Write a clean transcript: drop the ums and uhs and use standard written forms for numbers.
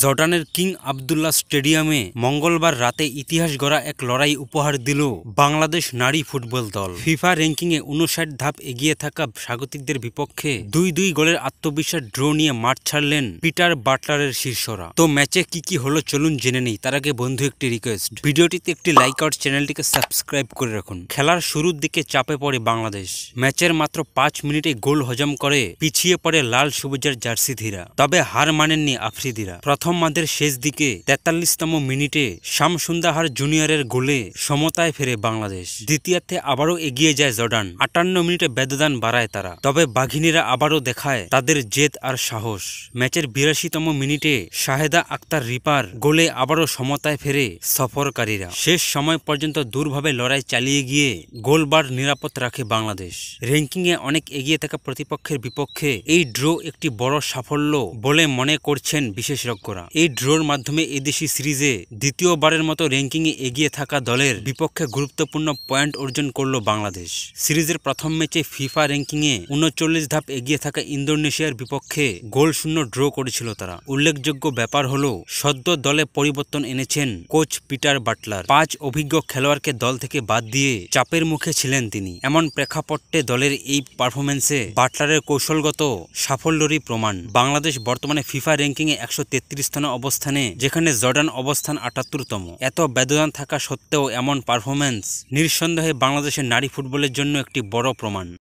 জর্ডানের King Abdullah স্টেডিয়ামে মঙ্গলবার রাতে ইতিহাস গড়া এক লড়াই উপহার দিল বাংলাদেশ নারী ফুটবল দল। ফিফা র্যাঙ্কিংয়ে ৫৯ ধাপ এগিয়ে থাকা স্বাগতিকদের বিপক্ষে ২-২ গোলের আত্মবিশ্বাস ড্র নিয়ে মাঠ ছাড়লেন পিটার বাটলারের শিষ্যরা। তো ম্যাচে কি হলো চলুন জেনে নেই। তার আগে বন্ধু একটি রিকোয়েস্ট, ভিডিওটিতে একটি লাইক আর চ্যানেলটিকে সাবস্ক্রাইব করে রাখুন। খেলার শুরুর দিকে চাপে পড়ে বাংলাদেশ। ম্যাচের মাত্র ৫ মিনিটে গোল হজম করে পিছিয়ে পড়ে লাল সবুজের জার্সিধীরা। তবে হার মানেননি আফ্রিদিরা। প্রথম মাঠের শেষ দিকে ৪৩তম মিনিটে শামসুন্দাহার জুনিয়রের গোলে সমতায় ফেরে বাংলাদেশ। দ্বিতীয়ার্ধে আবারও এগিয়ে যায় জর্ডান। ৫৮ মিনিটে ব্যবধান বাড়ায় তারা। তবে বাঘিনীরা আবারও দেখায় তাদের জেদ আর সাহস। ম্যাচের ৮২তম মিনিটে শাহেদা আক্তার রিপার গোলে আবারও সমতায় ফেরে সফরকারীরা। শেষ সময় পর্যন্ত দূরভাবে লড়াই চালিয়ে গিয়ে গোলবার নিরাপদ রাখে বাংলাদেশ। র্যাঙ্কিংয়ে অনেক এগিয়ে থাকা প্রতিপক্ষের বিপক্ষে এই ড্র একটি বড় সাফল্য বলে মনে করছেন বিশেষজ্ঞরা। এই ড্রর মাধ্যমে এদেশি সিরিজে দ্বিতীয়বারের মতো র্যাঙ্কিংয়ে এগিয়ে থাকা দলের বিপক্ষে গুরুত্বপূর্ণ পয়েন্ট অর্জন করল বাংলাদেশ। সিরিজের প্রথম ম্যাচে ফিফা র্যাঙ্কিংয়ে ৩৯ ধাপ এগিয়ে থাকা ইন্দোনেশিয়ার বিপক্ষে গোল শূন্য ড্র করেছিল তারা। উল্লেখযোগ্য ব্যাপার হলো সদ্য দলে পরিবর্তন এনেছেন কোচ পিটার বাটলার। ৫ অভিজ্ঞ খেলোয়াড়কে দল থেকে বাদ দিয়ে চাপের মুখে ছিলেন তিনি। এমন প্রেক্ষাপটে দলের এই পারফরমেন্সে বাটলারের কৌশলগত সাফল্যেরই প্রমাণ। বাংলাদেশ বর্তমানে ফিফা র্যাঙ্কিংয়ে ১৩৩ স্থানে অবস্থানে, যেখানে জর্ডান অবস্থান ৭৮তম। এত ব্যবধান থাকা সত্ত্বেও এমন পারফরমেন্স নিঃসন্দেহে বাংলাদেশের নারী ফুটবলের জন্য একটি বড় প্রমাণ।